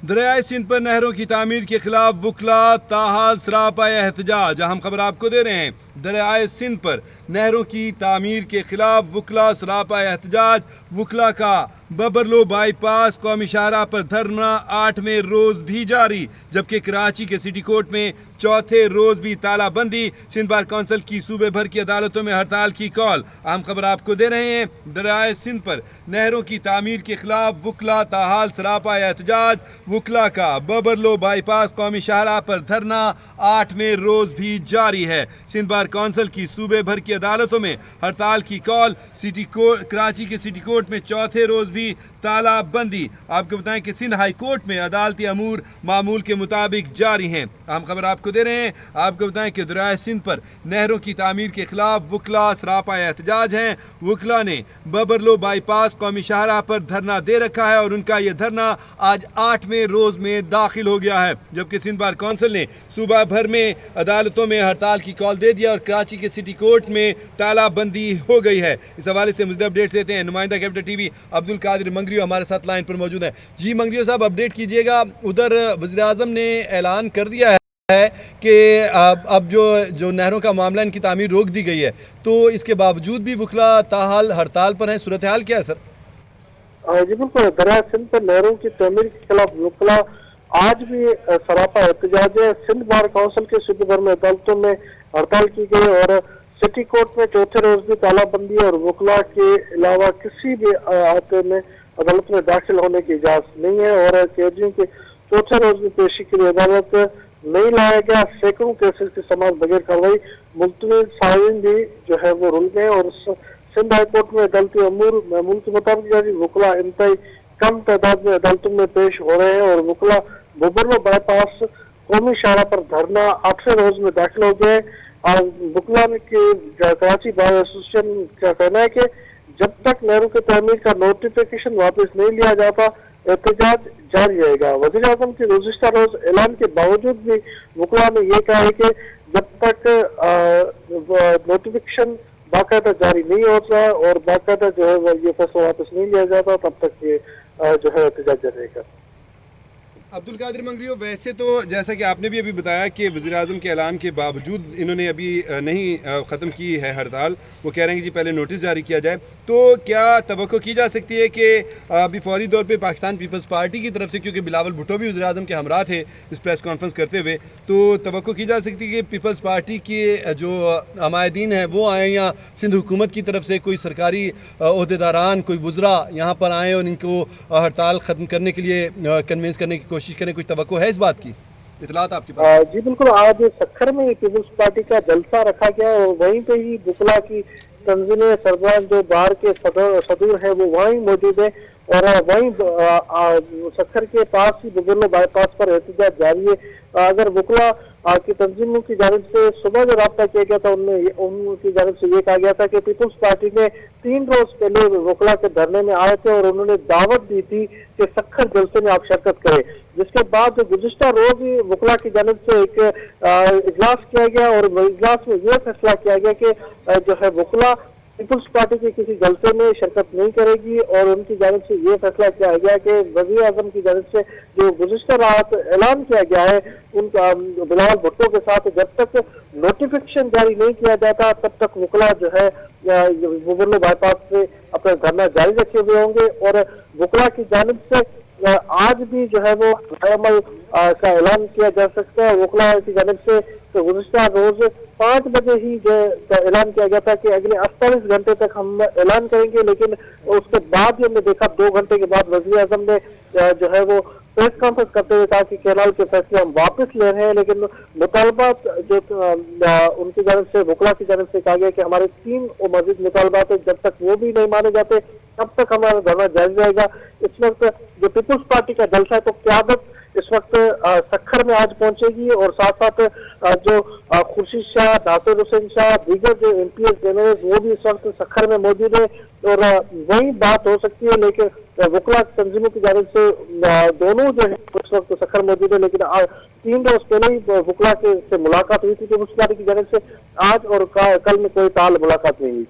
दरियाए सिंध पर नहरों की तामीर के खिलाफ वकला ताहाल सरापा एहतजाज। अहम खबर आपको दे रहे हैं, दरियाए सिंध पर नहरों की तामीर के खिलाफ वकला सरापा एहतजाज। वकला का बबरलो बाईपास कौमी शाहराह पर धरना 8वें रोज भी जारी, जबकि कराची के सिटी कोर्ट में चौथे रोज भी तालाबंदी। सिंध बार कौंसिल की सूबे भर की अदालतों में हड़ताल की कॉल। अहम खबर आपको दे रहे हैं, दरियाए सिंध पर नहरों की तामीर के खिलाफ वकला ताहाल सरापा एहतजाज। वकला का बबरलो बाईपास कौमी शाहराह पर धरना 8वें रोज भी जारी है। सिंध बार कौंसिल की सूबे भर की अदालतों में हड़ताल की कॉल। कराची के सिटी कोर्ट में चौथे रोज भी तालाबंदी। आपको बताएं कि सिंध हाई कोर्ट में अदालती अमूर मामूल के मुताबिक जारी हैं। हम खबर आपको दे रहे हैं, आपको बताएं कि दरियाए सिंध पर नहरों की तामीर के खिलाफ वकला सरापा एहतजाज हैं। वकला ने बबरलो बाईपास कौमी शाहराह पर धरना दे रखा है और उनका यह धरना आज 8वें रोज में दाखिल हो गया है, जबकि सिंध बार कौंसिल ने सूबा भर में अदालतों में हड़ताल की कॉल दे दिया और कराची के सिटी कोर्ट में तालाबंदी हो गई है। इस हवाले से मज़ीद अपडेट्स देते हैं नुमाइंदा कैपिटल टीवी अब्दुल कादिर मंगरियो हमारे साथ लाइन पर मौजूद है। जी मंगरियो साहब, अपडेट कीजिएगा। उधर वज़ीर आज़म ने ऐलान कर दिया है कि अब जो नहरों का मामला, इनकी तामीर रोक दी गई है, तो इसके बावजूद भी वकला ताहाल हड़ताल पर हैं। सूरत हाल क्या है सर? जी बिल्कुल, दरियाए सिंध पर नहरों की तामीर के खिलाफ वकला आज भी सरापा एहतजाज है। सिंध बार काउंसिल के सूबे भर में अदालतों में हड़ताल की गई और सिटी कोर्ट में चौथे रोज भी तालाबंदी और वकला के अलावा किसी भी अदालत में दाखिल होने की इजाजत नहीं है और कैदियों के चौथे रोज भी पेशी के लिए अदालत नहीं लाया गया। सैकड़ों केसेस की समाप्त बगैर कार्रवाई मुल्तवी साहिन भी जो है वो रुल गए और सिंध हाई कोर्ट में अदालती अमूर मामूल के मुताबिक जारी। वकला इंतहाई कम तादाद में अदालतों में पेश हो रहे हैं और वकला बबरलो बाईपास कौमी शाहराह पर धरना 8वें रोज में दाखिल हो गए। वकला के कराची बार एसोसिएशन का कहना है कि जब तक नहरों के तामीर का नोटिफिकेशन वापस नहीं लिया जाता एहतजाज जारी रहेगा। वज़ीर आज़म के गुज़िश्ता रोज ऐलान के बावजूद भी वकला ने यह कहा है कि जब तक नोटिफिकेशन बाकायदा जारी नहीं होता और बाकायदा जो है ये फैसला वापस नहीं लिया जाता, तब तक ये जो है एहतजाज जारी रहेगा। अब्दुल कादिर मंगरियो, वैसे तो जैसा कि आपने भी अभी बताया कि वज़ीर आज़म के ऐलान के बावजूद इन्होंने अभी नहीं ख़त्म की है हड़ताल, वो कह रहे हैं कि जी पहले नोटिस जारी किया जाए, तो क्या तवक्को की जा सकती है कि अभी फौरी तौर पे पाकिस्तान पीपल्स पार्टी की तरफ से, क्योंकि बिलावल भुट्टो भी वज़ीर आज़म के हमरा थे इस प्रेस कॉन्फ्रेंस करते हुए, तो तवक्को की जा सकती है कि पीपल्स पार्टी के जो हमायदीन हैं वो आएँ या सिंध हुकूमत की तरफ से कोई सरकारी ओहदेदारान, कोई वज़रा यहाँ पर आएँ और इनको हड़ताल ख़त्म करने के लिए कन्विंस करने की कोशिश करें? कुछ तवक्को है इस बात की? इतलात आपके पास? जी बिल्कुल, आज सखर में पीपल्स पार्टी का जलसा रखा गया और वहीं पे ही वकला की तंजीमें सरबराह जो बाहर के सदूर है वो वहीं मौजूद है और वहीं सखर के पास ही बबरलो बाईपास पर एहतजाज जारी है। अगर वकला की तंजीमों की जानिब से सुबह जो राब्ता किया गया था, उनकी जानिब से ये कहा गया था कि पीपल्स पार्टी ने 3 रोज पहले वकला के धरने में आए थे और उन्होंने दावत दी थी कि सखर जलसे में आप शिरकत करें, जिसके बाद गुज़िश्ता रोज ही वकला की जानिब से एक इजलास किया गया और इजलास में यह फैसला किया गया कि जो है वकला पीपल्स पार्टी के किसी जलसे में शिरकत नहीं करेगी और उनकी जानिब से ये फैसला किया गया कि वज़ीर आज़म की जानिब से जो गुज़िश्ता रात ऐलान किया गया है उनका बिलावल भुट्टो के साथ, जब तक नोटिफिकेशन जारी नहीं किया जाता तब तक वकला जो है बबरलो बाईपास से अपना धरना जारी रखे हुए होंगे और वकला की जानिब से आज भी जो है वो अमल का ऐलान किया जा सकता है। वकला की जानिब से तो गुज़िश्ता रोज 5 बजे ही जो ऐलान किया गया था कि अगले 48 घंटे तक हम ऐलान करेंगे, लेकिन उसके बाद हमने देखा 2 घंटे के बाद वज़ीर आज़म ने जो है वो प्रेस कॉन्फ्रेंस करते हुए कहा कि कैनाल के फैसले हम वापस ले रहे हैं, लेकिन मुतालबात जो उनकी जानिब से वकला की जानिब से कहा गया कि हमारे 3 मज़ीद मुतालबात है, जब तक वो भी नहीं माने जाते तब तक हमारा धरना जारी रहेगा। इस वक्त जो पीपल्स पार्टी का जलसा है तो क़यादत इस वक्त सखर में आज पहुंचेगी और साथ साथ जो खुर्शीद शाह, नासिर हुसैन शाह, दीगर जो MPs जनरल वो भी इस वक्त सखर में मौजूद है और वही बात हो सकती है, लेकिन वकला तंजीमों की जानिब से दोनों जो है इस वक्त सखर मौजूद है, लेकिन 3 रोज पहले ही वकला से मुलाकात हुई थी पीपल्स पार्टी की जानिब से। आज और कल में कोई ताल मुलाकात नहीं हुई।